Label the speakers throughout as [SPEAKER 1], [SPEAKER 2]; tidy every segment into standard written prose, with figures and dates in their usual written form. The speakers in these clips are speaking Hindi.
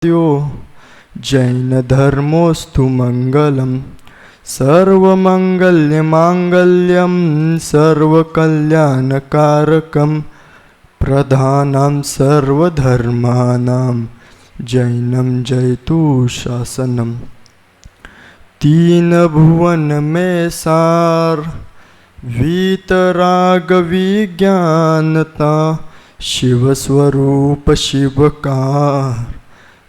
[SPEAKER 1] यो जैन धर्मोस्तु मंगलम सर्वमंगल्यमांगल्यम सर्वकल्याणकारकम प्रधानं सर्वधर्मानां जैनम जयतु शासनम। तीन भुवन में सार वीतराग विज्ञानता शिव स्वरूप शिवकार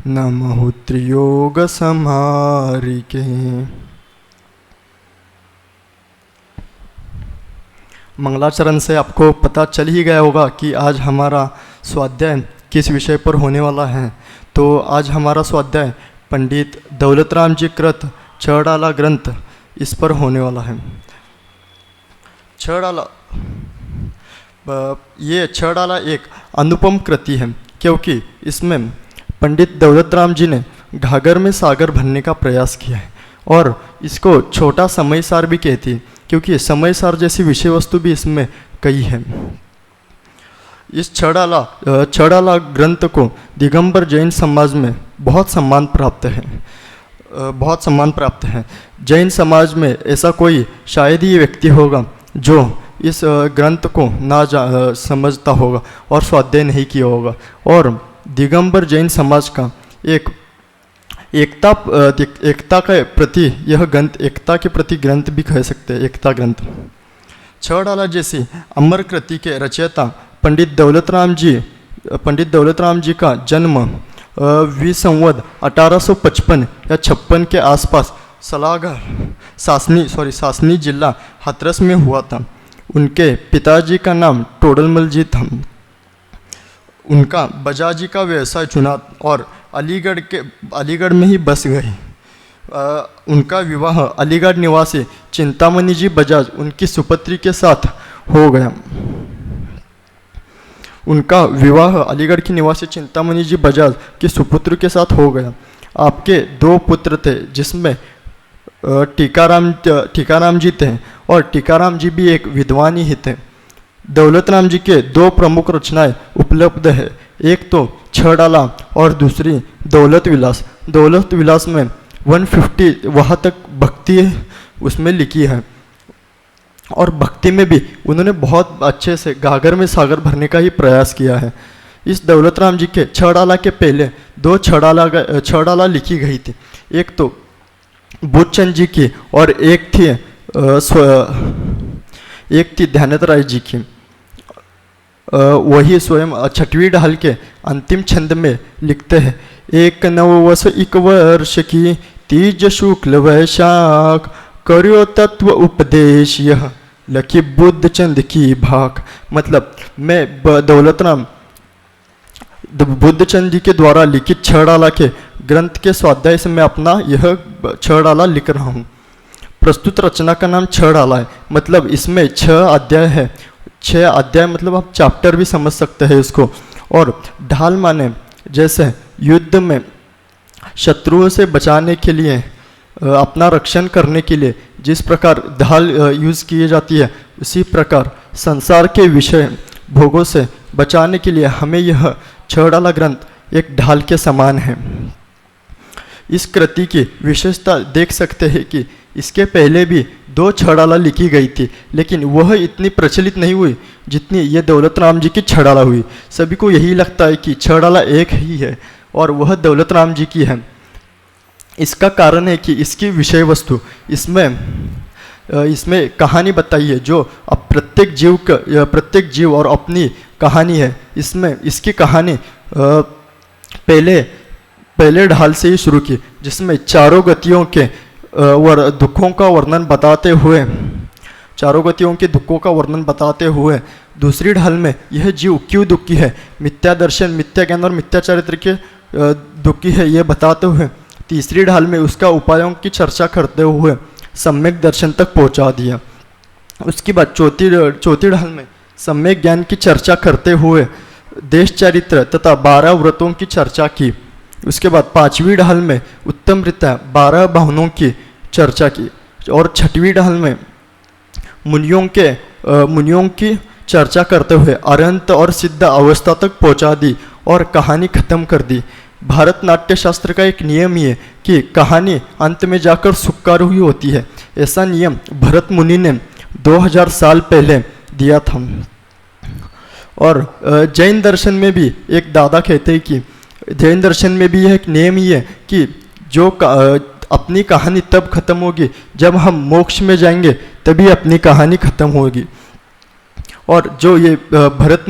[SPEAKER 1] नमः त्रियोग समारिके। मंगलाचरण से आपको पता चल ही गया होगा कि आज हमारा स्वाध्याय किस विषय पर होने वाला है। तो आज हमारा स्वाध्याय पंडित दौलतराम जी कृत छड़ाला ग्रंथ इस पर होने वाला है। ये छड़ाला एक अनुपम कृति है, क्योंकि इसमें पंडित दौलतराम जी ने घाघर में सागर भरने का प्रयास किया है और इसको छोटा समय सार भी कहती है, क्योंकि समय सार जैसी विषय वस्तु भी इसमें कई है। इस छड़ाला ग्रंथ को दिगंबर जैन समाज में बहुत सम्मान प्राप्त है। जैन समाज में ऐसा कोई शायद ही व्यक्ति होगा जो इस ग्रंथ को समझता होगा और स्वाध्याय नहीं किया होगा। और दिगंबर जैन समाज का एकता के प्रति यह ग्रंथ, एकता के प्रति ग्रंथ भी कह सकते हैं, एकता ग्रंथ। छड़ाला जैसी अमर कृति के रचयिता पंडित दौलतराम जी का जन्म विसंवत 1855 या 56 के आसपास सासनी जिला हाथरस में हुआ था। उनके पिताजी का नाम टोडरमल जी था। उनका बजाजी का व्यवसाय चुना और अलीगढ़ में ही बस गए। उनका विवाह अलीगढ़ निवासी चिंतामणि जी बजाज उनकी सुपुत्री के साथ हो गया। उनका विवाह अलीगढ़ की निवासी चिंतामणि जी बजाज की सुपुत्र के साथ हो गया। आपके दो पुत्र थे, जिसमें टीकाराम जी थे और टीकाराम जी भी एक विद्वान ही थे। दौलतराम जी के दो प्रमुख रचनाएं उपलब्ध है, एक तो छड़ाला और दूसरी दौलत विलास। दौलत विलास में 150 वहाँ तक भक्ति उसमें लिखी है और भक्ति में भी उन्होंने बहुत अच्छे से घाघर में सागर भरने का ही प्रयास किया है। इस दौलतराम जी के छड़ाला के पहले दो छड़ाला लिखी गई थी, एक तो बुद्धचंद जी की और एक थी ध्यानत राय जी की। वही स्वयं 6वीं ढाल के अंतिम छंद में लिखते हैं, 1 वर्ष की तीज शुक्ल वैशाख करो तत्व उपदेश यह लखी बुद्धचंद की भाक। मतलब मैं दौलतराम बुद्धचंद जी के द्वारा लिखित छड़ाला के ग्रंथ के स्वाध्याय से मैं अपना यह छड़ाला लिख रहा हूँ। प्रस्तुत रचना का नाम छड़ाला है, मतलब इसमें 6 अध्याय है। 6 अध्याय मतलब आप चैप्टर भी समझ सकते हैं इसको। और ढाल माने जैसे युद्ध में शत्रुओं से बचाने के लिए, अपना रक्षण करने के लिए जिस प्रकार ढाल यूज़ की जाती है, उसी प्रकार संसार के विषय भोगों से बचाने के लिए हमें यह छड़ाला ग्रंथ एक ढाल के समान है। इस कृति की विशेषता देख सकते हैं कि इसके पहले भी 2 छड़ाला लिखी गई थी, लेकिन वह इतनी प्रचलित नहीं हुई जितनी ये दौलतराम जी की छड़ाला हुई। सभी को यही लगता है कि छड़ाला एक ही है और वह दौलतराम जी की है। इसका कारण है कि इसकी विषय वस्तु इसमें कहानी बताई है, जो अब प्रत्येक जीव और अपनी कहानी है। इसमें इसकी कहानी पहले ढाल से ही शुरू की, जिसमें चारों गतियों के दुखों का वर्णन बताते हुए दूसरी ढाल में यह जीव क्यों दुखी है, मिथ्या दर्शन, मिथ्या ज्ञान और मिथ्या चरित्र के दुखी है, यह बताते हुए तीसरी ढाल में उसका उपायों की चर्चा करते हुए सम्यक दर्शन तक पहुंचा दिया। उसके बाद चौथी ढाल में सम्यक ज्ञान की चर्चा करते हुए देश चरित्र तथा 12 व्रतों की चर्चा की। उसके बाद 5वीं ढाल में उत्तम रीत्या 12 भावनों की चर्चा की और 6वीं ढाल में मुनियों की चर्चा करते हुए अरंत और सिद्ध अवस्था तक पहुंचा दी और कहानी खत्म कर दी। भारत नाट्य शास्त्र का एक नियम ही है कि कहानी अंत में जाकर सुखकार हुई होती है। ऐसा नियम भरत मुनि ने 2000 साल पहले दिया था। और जैन दर्शन में भी एक दादा कहते हैं कि जैन दर्शन में भी यह एक नियम ही है कि जो अपनी कहानी तब खत्म होगी जब हम मोक्ष में जाएंगे, तभी अपनी कहानी खत्म होगी। और जो ये भरत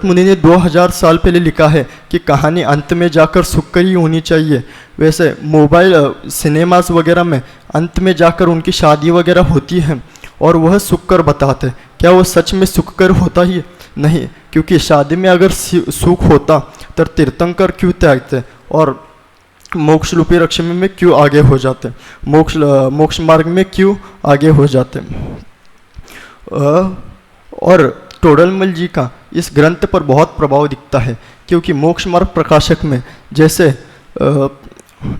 [SPEAKER 1] मुनि ने 2000 साल पहले लिखा है कि कहानी अंत में जाकर सुखकर ही होनी चाहिए। वैसे मोबाइल सिनेमास वगैरह में अंत में जाकर उनकी शादी वगैरह होती है और वह सुखकर बताते हैं। क्या वो सच में सुखकर होता ही नहीं? क्योंकि शादी में अगर सुख होता तो तीर्थंकर क्यों त्यागते और मोक्ष रूपी रक्षम में क्यों आगे हो जाते, मोक्ष मार्ग में क्यों आगे हो जाते। और टोडरमल जी का इस ग्रंथ पर बहुत प्रभाव दिखता है, क्योंकि मोक्ष मार्ग प्रकाशक में जैसे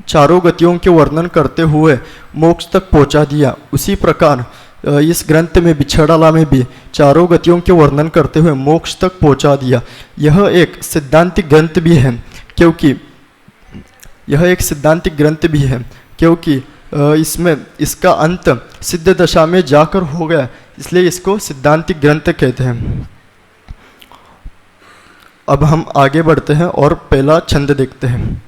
[SPEAKER 1] चारों गतियों के वर्णन करते हुए मोक्ष तक पहुंचा दिया, उसी प्रकार इस ग्रंथ में भी छड़ाला में भी चारों गतियों के वर्णन करते हुए मोक्ष तक पहुंचा दिया। यह एक सिद्धांतिक ग्रंथ भी है, क्योंकि इसमें इसका अंत सिद्ध दशा में जाकर हो गया, इसलिए इसको सिद्धांतिक ग्रंथ कहते हैं। अब हम आगे बढ़ते हैं और पहला छंद देखते हैं।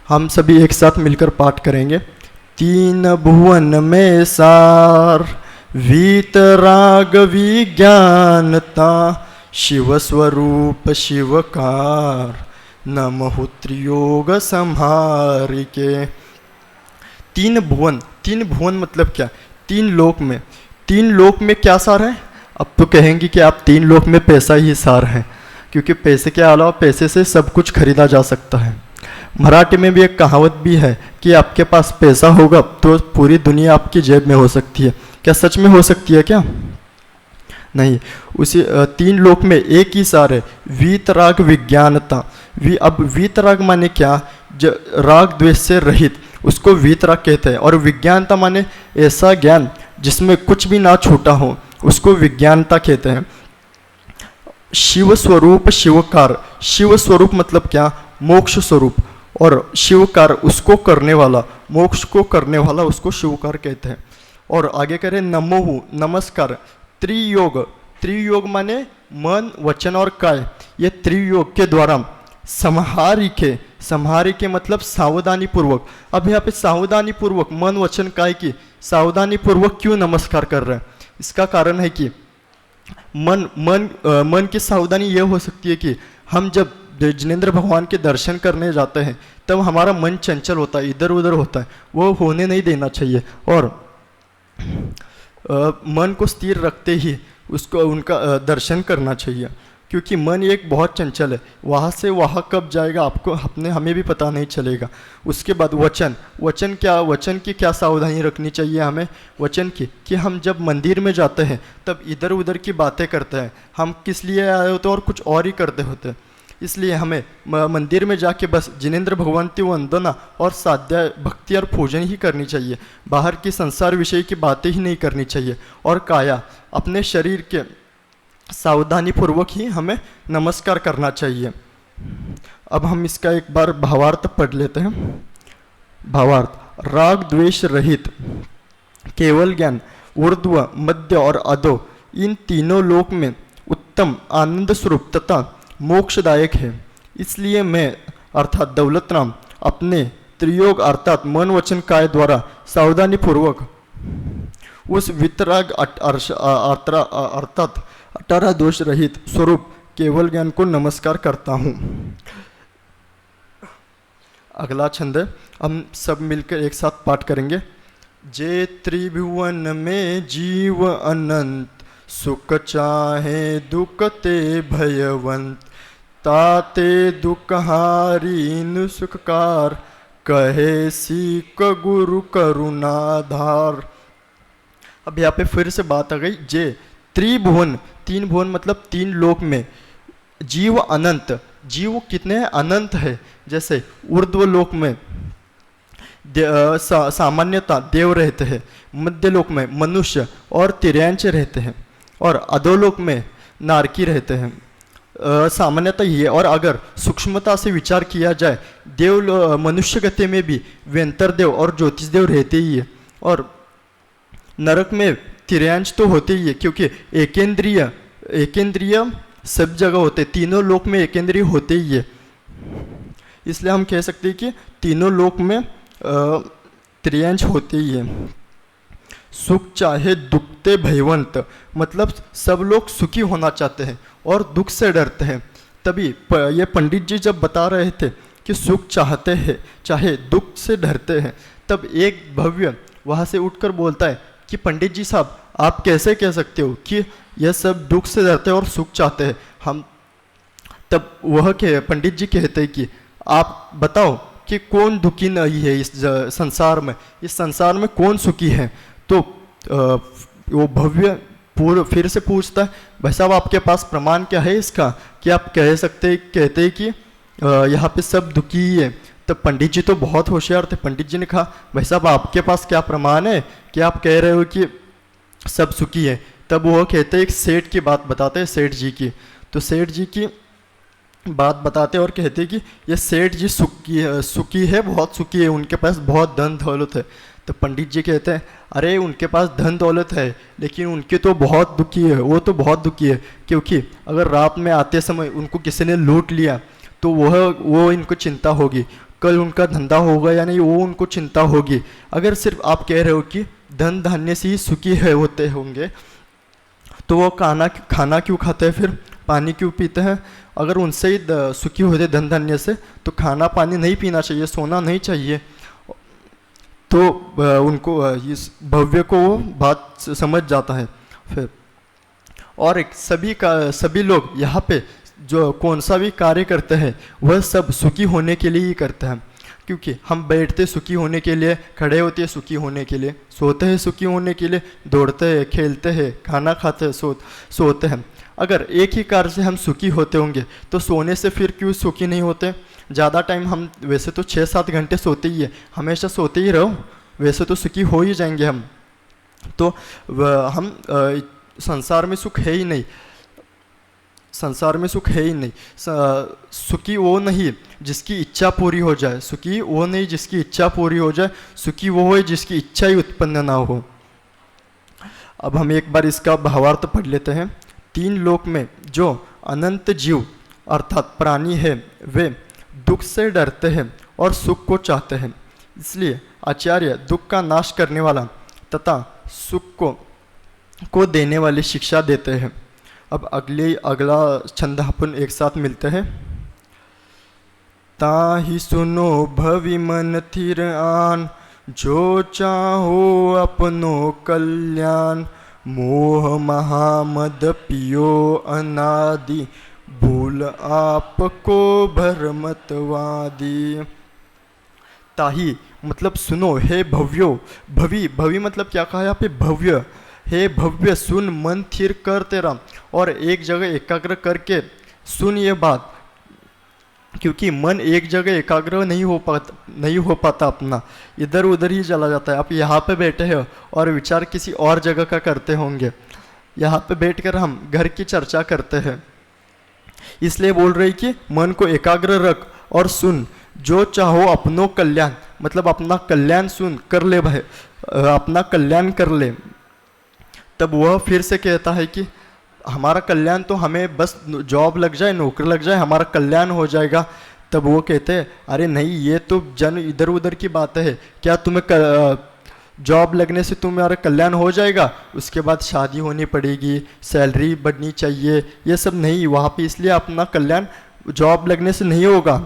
[SPEAKER 1] हम सभी एक साथ मिलकर पाठ करेंगे। तीन भुवन में सार वीतराग विज्ञानता, शिव स्वरूप शिवकार, नमः त्रियोग संहारिके। तीन भुवन मतलब क्या? तीन लोक में क्या सार है? अब तो कहेंगे कि आप तीन लोक में पैसा ही सार है, क्योंकि पैसे के अलावा पैसे से सब कुछ खरीदा जा सकता है। मराठी में भी एक कहावत भी है कि आपके पास पैसा होगा तो पूरी दुनिया आपकी जेब में हो सकती है। क्या सच में हो सकती है क्या? नहीं। उसी तीन लोक में एक ही सार है, वीतराग विज्ञानता। अब वीतराग माने क्या? राग द्वेष से रहित, उसको वीतराग कहते हैं। और विज्ञानता माने ऐसा ज्ञान जिसमें कुछ भी ना छूटा हो, उसको विज्ञानता कहते हैं। शिव स्वरूप शिवकार, शिव स्वरूप मतलब क्या? मोक्ष स्वरूप। और शिवकार उसको करने वाला, मोक्ष को करने वाला, उसको शिवकार कहते हैं। और आगे करें नमोहु, नमस्कार। त्रियोग माने मन वचन और काय, ये त्रियोग के द्वारा संहारिके मतलब सावधानी पूर्वक। अब यहाँ पे सावधानी पूर्वक मन वचन काय की सावधानी पूर्वक क्यों नमस्कार कर रहे हैं? इसका कारण है कि मन की सावधानी यह हो सकती है कि हम जब जिनेंद्र भगवान के दर्शन करने जाते हैं तब हमारा मन चंचल होता है, इधर उधर होता है, वो होने नहीं देना चाहिए। और मन को स्थिर रखते ही उसको उनका दर्शन करना चाहिए, क्योंकि मन एक बहुत चंचल है, वहाँ से वहाँ कब जाएगा आपको हमें भी पता नहीं चलेगा। उसके बाद वचन की क्या सावधानी रखनी चाहिए हमें? वचन की कि हम जब मंदिर में जाते हैं तब इधर उधर की बातें करते हैं, हम किस लिए आए होते हैं और कुछ और ही करते होते हैं। इसलिए हमें मंदिर में जाके बस जिनेंद्र भगवान की वंदना और साध्या भक्ति और पूजन ही करनी चाहिए, बाहर की संसार विषय की बातें ही नहीं करनी चाहिए। और काया, अपने शरीर के सावधानी पूर्वक ही हमें नमस्कार करना चाहिए। अब हम इसका एक बार भावार्थ पढ़ लेते हैं। भावार्थ: राग द्वेष रहित केवल ज्ञान ऊर्ध्व, मध्य और अधो इन तीनों लोक में उत्तम आनंद स्वरूप तथा मोक्षदायक है। इसलिए मैं अर्थात दौलत राम अपने त्रियोग अर्थात मन वचन काय द्वारा सावधानी पूर्वक उस वितराग अर्थात 18 दोष रहित स्वरूप केवल ज्ञान को नमस्कार करता हूँ। अगला छंद है, हम सब मिलकर एक साथ पाठ करेंगे। जे त्रिभुवन में जीव अनंत, सुख चाहे दुख ते भयवंत, ताते दुखहारी सुखकार, कहे सीख गुरु करुणाधार। अब यहाँ पे फिर से बात आ गई। जे त्रिभुवन, तीन भुवन मतलब तीन लोक में, जीव अनंत, जीव कितने हैं? अनंत है। जैसे ऊर्ध्व लोक में सामान्यता देव रहते हैं, मध्य लोक में मनुष्य और तिर्यांश रहते हैं, और अधोलोक में नारकी रहते हैं। सामान्यतः ये, और अगर सूक्ष्मता से विचार किया जाए, मनुष्य गति में भी वेंतर देव और ज्योतिष देव रहते ही है, और नरक में तिर्यांश तो होते ही है, क्योंकि एकेंद्रिय सब जगह होते, तीनों लोक में एकेंद्रिय होते ही है। इसलिए हम कह सकते हैं कि तीनों लोक में त्रियांश होते ही है। सुख चाहे दुखते भयवंत, मतलब सब लोग सुखी होना चाहते हैं और दुख से डरते हैं। तभी ये पंडित जी जब बता रहे थे कि सुख चाहते हैं चाहे दुख से डरते हैं, तब एक भव्य वहाँ से उठकर बोलता है कि पंडित जी साहब, आप कैसे कह सकते हो कि यह सब दुख से डरते हैं और सुख चाहते हैं। हम तब वह पंडित जी कहते हैं कि आप बताओ कि कौन दुखी नहीं है इस संसार में, इस संसार में कौन सुखी है। तो वो भव्य फिर से पूछता है, भाई साहब आपके पास प्रमाण क्या है इसका कि आप कहते हैं कि यहाँ पे सब दुखी ही है। तब पंडित जी तो बहुत होशियार थे, पंडित जी ने कहा, भाई साहब आपके पास क्या प्रमाण है कि आप कह रहे हो कि सब सुखी है। तब वो कहते हैं, एक सेठ की बात बताते हैं, सेठ जी की। तो सेठ जी की बात बताते और कहते कि ये सेठ जी सुखी है, बहुत सुखी है, उनके पास बहुत धन दौलत है। तो पंडित जी कहते हैं, अरे उनके पास धन दौलत है लेकिन उनके तो बहुत दुखी है, वो तो बहुत दुखी है, क्योंकि अगर रात में आते समय उनको किसी ने लूट लिया तो वो इनको चिंता होगी, कल उनका धंधा होगा या नहीं वो उनको चिंता होगी। अगर सिर्फ आप कह रहे हो कि धन धान्य से ही सुखी है होते होंगे, तो वो खाना क्यों खाते हैं, फिर पानी क्यों पीते हैं। अगर उनसे ही सुखी होते धन धान्य से, तो खाना पानी नहीं पीना चाहिए, सोना नहीं चाहिए। तो उनको इस भव्य को वो बात समझ जाता है। फिर और एक सभी लोग यहाँ पे जो कौन सा भी कार्य करते हैं वह सब सुखी होने के लिए ही करते हैं, क्योंकि हम बैठते सुखी होने के लिए, खड़े होते हैं सुखी होने के लिए, सोते हैं सुखी होने के लिए, दौड़ते हैं, खेलते हैं, खाना खाते हैं, सोते हैं। अगर एक ही कार्य से हम सुखी होते होंगे तो सोने से फिर क्यों सुखी नहीं होते। ज़्यादा टाइम हम वैसे तो 6-7 घंटे सोते ही है, हमेशा सोते ही रहो, वैसे तो सुखी हो ही जाएंगे हम। तो हम संसार में सुख है ही नहीं, संसार में सुख है ही नहीं। सुखी वो नहीं जिसकी इच्छा पूरी हो जाए, सुखी वो नहीं जिसकी इच्छा पूरी हो जाए, सुखी वो है जिसकी इच्छा ही उत्पन्न ना हो। अब हम एक बार इसका भावार्थ पढ़ लेते हैं। 3 लोक में जो अनंत जीव अर्थात प्राणी है, वे दुख से डरते हैं और सुख को चाहते हैं। इसलिए आचार्य दुख का नाश करने वाला तथा सुख को देने वाली शिक्षा देते हैं। अब अगला छंद अपन एक साथ मिलते हैं। ताहि सुनो भवि मन थिर आन, जो चाहो अपनो कल्याण, मोह महामद पियो अनादि, भूल आपको भरमतवादी। ताहि मतलब सुनो, हे भव्यो, भवि मतलब क्या कहा यहाँ पे, भव्य, हे भव्य सुन, मन थिर कर तेरा, और एक जगह एकाग्र करके सुन ये बात, क्योंकि मन एक जगह एकाग्र नहीं हो पाता अपना, इधर उधर ही चला जाता है। आप यहाँ पे बैठे हो और विचार किसी और जगह का करते होंगे, यहाँ पे बैठकर हम घर की चर्चा करते हैं। इसलिए बोल रही कि मन को एकाग्र रख और सुन, जो चाहो अपनो कल्याण, मतलब अपना कल्याण सुन कर ले भाई, अपना कल्याण कर ले। तब वह फिर से कहता है कि हमारा कल्याण तो हमें बस जॉब लग जाए, नौकरी लग जाए, हमारा कल्याण हो जाएगा। तब वो कहते हैं, अरे नहीं, ये तो जन इधर उधर की बात है, क्या तुम्हें जॉब लगने से तुम्हारा कल्याण हो जाएगा, उसके बाद शादी होनी पड़ेगी, सैलरी बढ़नी चाहिए, ये सब नहीं वहाँ पे, इसलिए अपना कल्याण जॉब लगने से नहीं होगा।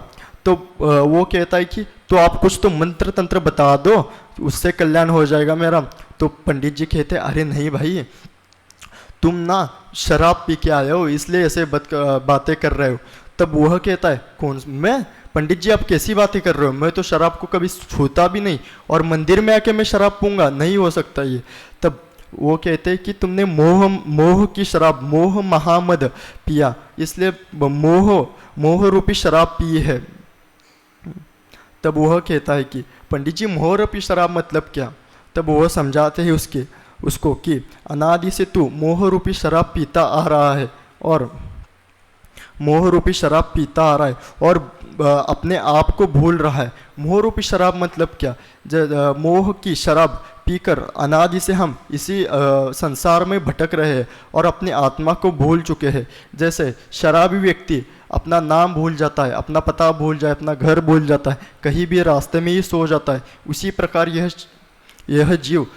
[SPEAKER 1] तो वो कहता है कि तो आप कुछ तो मंत्र तंत्र बता दो, उससे कल्याण हो जाएगा मेरा। तो पंडित जी कहते हैं, अरे नहीं भाई, तुम ना शराब पी के आए हो इसलिए ऐसे बातें कर रहे हो। तब वह कहता है, कौन मैं, पंडित जी आप कैसी बातें कर रहे हो, मैं तो शराब को कभी छूता भी नहीं, और मंदिर में आके मैं शराब पीऊँगा, नहीं हो सकता ये। तब वो कहते हैं कि तुमने मोह की शराब, मोह महामद पिया, इसलिए मोह रूपी शराब पी है। तब वह कहता है कि पंडित जी मोह रूपी शराब मतलब क्या। तब वह समझाते हैं उसको कि अनादि से तू मोह रूपी शराब पीता आ रहा है, और मोह रूपी शराब पीता आ रहा है और अपने आप को भूल रहा है। मोह रूपी शराब मतलब क्या? मोह की शराब पीकर अनादि से हम इसी संसार में भटक रहे हैं और अपनी आत्मा को भूल चुके हैं। जैसे शराबी व्यक्ति अपना नाम भूल जाता है, अपना पता भूल जाए, अपना घर भूल जाता है, कहीं भी रास्ते में ही सो जाता है, उसी प्रकार यह जीव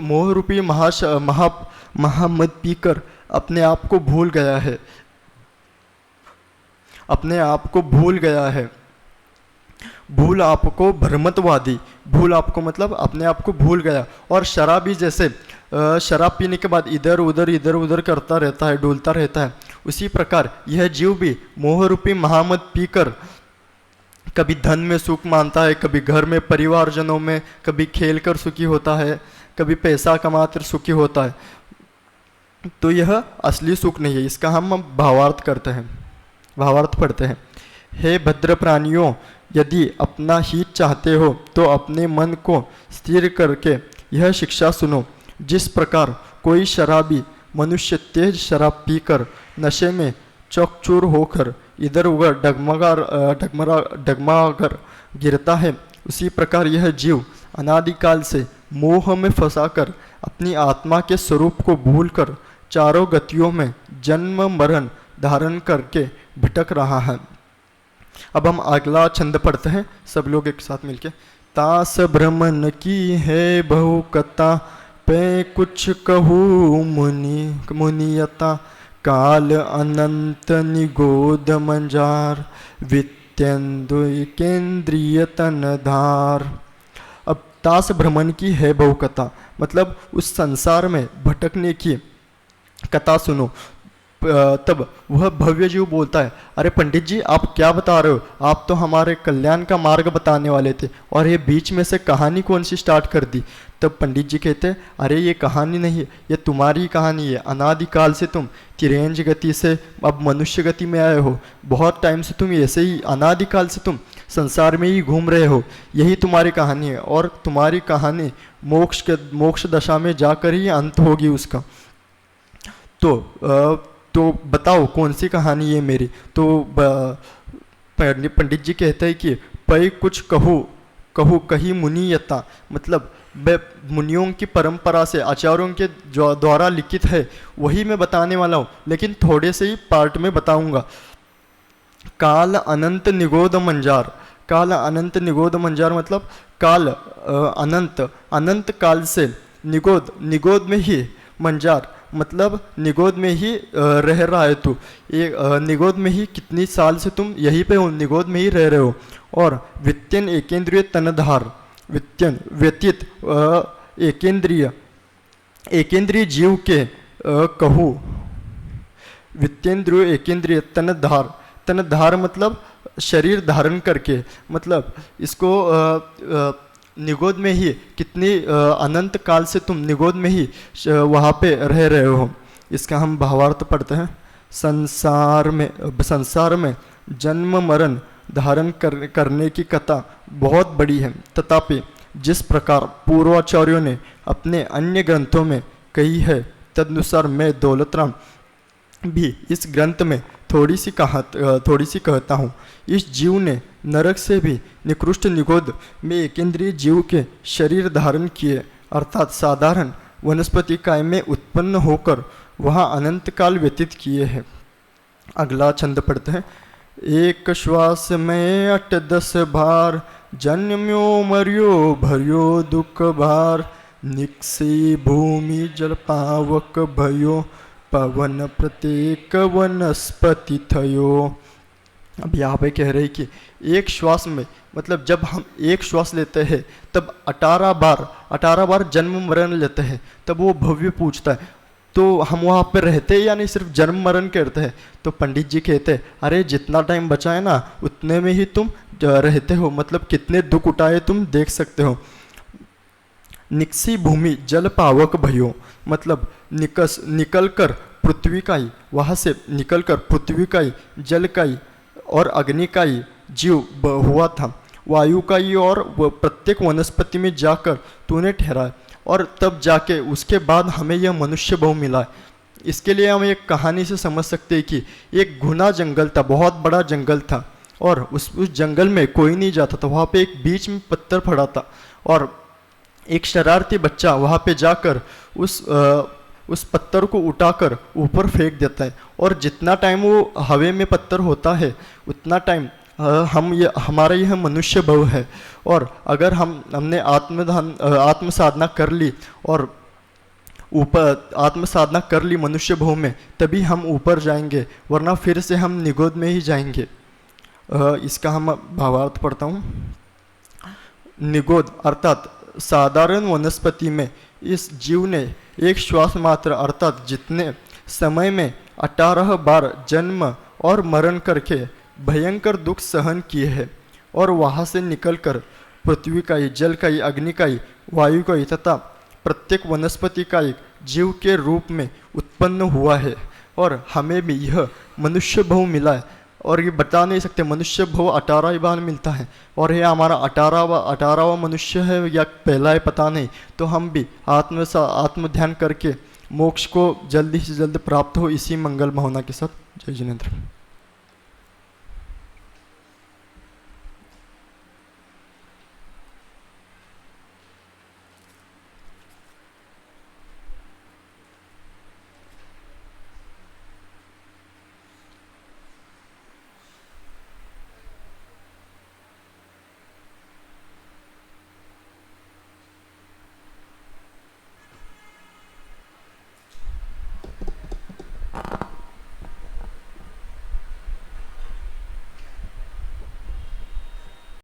[SPEAKER 1] मोह रूपी महामद पीकर अपने आप को भूल गया है, अपने आप को भूल गया है। भूल आपको भ्रमतवादी, भूल आपको मतलब अपने आप को भूल गया। और शराबी जैसे शराब पीने के बाद इधर उधर करता रहता है, डोलता रहता है, उसी प्रकार यह जीव भी मोह रूपी महामद पीकर कभी धन में सुख मानता है, कभी घर में परिवारजनों में, कभी खेल कर सुखी होता है, कभी पैसा कमाकर सुखी होता है। तो यह असली सुख नहीं है। इसका हम भावार्थ करते हैं, भावार्थ पढ़ते हैं। हे भद्र प्राणियों, यदि अपना हित चाहते हो तो अपने मन को स्थिर करके यह शिक्षा सुनो। जिस प्रकार कोई शराबी मनुष्य तेज शराब पीकर नशे में चकचूर होकर इधर उधर डगमगाकर गिरता है, उसी प्रकार यह जीव अनादिकाल से मोह में फंसाकर अपनी आत्मा के स्वरूप को भूलकर चारों गतियों में जन्म मरण धारण करके भटक रहा है। अब हम अगला छंद पढ़ते हैं सब लोग एक साथ मिलके। तास भ्रमण की है बहु कथा, पे कुछ कहूँ मुनियता, काल अनंत निगोद मंजार, वित्यंदु केंद्रीय तनधार। अब तास भ्रमण की है बहु कथा, मतलब उस संसार में भटकने की कथा सुनो। तब वह भव्य जीव बोलता है, अरे पंडित जी आप क्या बता रहे हो? आप तो हमारे कल्याण का मार्ग बताने वाले थे और ये बीच में से कहानी कौन सी स्टार्ट कर दी? तब पंडित जी कहते हैं, अरे ये कहानी नहीं है, ये तुम्हारी कहानी है। अनादिकाल से तुम तिरंज गति से अब मनुष्य गति में आए हो। बहुत टाइम से तुम ऐसे ही अनादिकाल से तुम संसार में ही घूम रहे हो, यही तुम्हारी कहानी है। और तुम्हारी कहानी मोक्ष दशा में जाकर ही अंत होगी उसका। तो बताओ कौन सी कहानी है मेरी? तो पंडित जी कहते हैं कि पै कुछ कहू कही मुनियता, मतलब मुनियों की परंपरा से आचार्यों के द्वारा लिखित है वही मैं बताने वाला हूँ, लेकिन थोड़े से ही पार्ट में बताऊंगा। काल अनंत निगोद मंजार, काल अनंत निगोद मंजार मतलब काल अनंत काल से निगोद में ही मंजार मतलब निगोद में ही रह रहा है तू। निगोद में ही कितनी साल से तुम यहीं पे हो, निगोद में ही रह रहे हो। और वित्यन एकेंद्रिय तनधार, वित्यन व्यतीत एकेंद्रिय जीव के कहू, वित्येंद्रिय एकेंद्रिय तनधार मतलब शरीर धारण करके, मतलब इसको निगोद में ही कितनी अनंत काल से तुम निगोद में ही वहाँ पे रह रहे हो। इसका हम भावार्थ पढ़ते हैं। संसार में जन्म मरण धारण करने की कथा बहुत बड़ी है, तथापि जिस प्रकार पूर्वाचार्यों ने अपने अन्य ग्रंथों में कही है, तदनुसार मैं दौलतराम भी इस ग्रंथ में थोड़ी सी कहता हूँ। इस जीव ने नरक से भी निकृष्ट निगोद में एकेंद्रीय जीव के शरीर धारण किए, अर्थात साधारण वनस्पति काय में उत्पन्न होकर वहाँ अनंत काल व्यतीत किए हैं। अगला छंद पढ़ते हैं। एक श्वास में 8-10 बार, जन्म्यो मर्यो भर्यो दुख भार, निक्सी भूमि जल पावक भयो, पवन प्रत्येक वनस्पति थयो। अब यहाँ पे कह रहे हैं कि एक श्वास में, मतलब जब हम एक श्वास लेते हैं तब 18 बार जन्म मरण लेते हैं। तब वो भव्य पूछता है, तो हम वहाँ पे रहते हैं या नहीं सिर्फ जन्म मरण करते हैं? तो पंडित जी कहते हैं, अरे जितना टाइम बचा है ना उतने में ही तुम रहते हो, मतलब कितने दुख उठाए तुम देख सकते हो। निक्सी भूमि जल पावक भयो, मतलब निकल कर पृथ्वी का ही, वहाँ से निकल कर पृथ्वी का ही, जल का ही और अग्नि का ही जीव हुआ था, वायु का ही और प्रत्येक वनस्पति में जाकर तूने ठहरा, और तब जाके उसके बाद हमें यह मनुष्य बहु मिला है। इसके लिए हम एक कहानी से समझ सकते हैं कि एक घना जंगल था, बहुत बड़ा जंगल था, और उस जंगल में कोई नहीं जाता था। वहाँ पे एक बीच में पत्थर पड़ा था, और एक शरारती बच्चा वहाँ पे जाकर उस पत्थर को उठाकर ऊपर फेंक देता है, और जितना टाइम वो हवा में पत्थर होता है उतना टाइम हमारा यह मनुष्य भव है। और अगर हमने आत्म साधना कर ली और ऊपर आत्म साधना कर ली मनुष्य भव में, तभी हम ऊपर जाएंगे, वरना फिर से हम निगोद में ही जाएंगे। इसका हम भावार्थ पढ़ता हूँ। निगोद अर्थात साधारण वनस्पति में इस जीव ने एक श्वास मात्र अर्थात जितने समय में 18 बार जन्म और मरण करके भयंकर दुख सहन किए हैं, और वहाँ से निकलकर पृथ्वी का ही, जल का ही, अग्नि का ही, वायु का ही तथा प्रत्येक वनस्पति का एक जीव के रूप में उत्पन्न हुआ है। और हमें भी यह मनुष्य भव मिला है, और ये बता नहीं सकते मनुष्य भव 18 बार मिलता है, और ये हमारा 18वां मनुष्य है या पहला है पता नहीं। तो हम भी आत्म ध्यान करके मोक्ष को जल्दी से जल्द प्राप्त हो, इसी मंगल भावना के साथ। जय जिनेंद्र।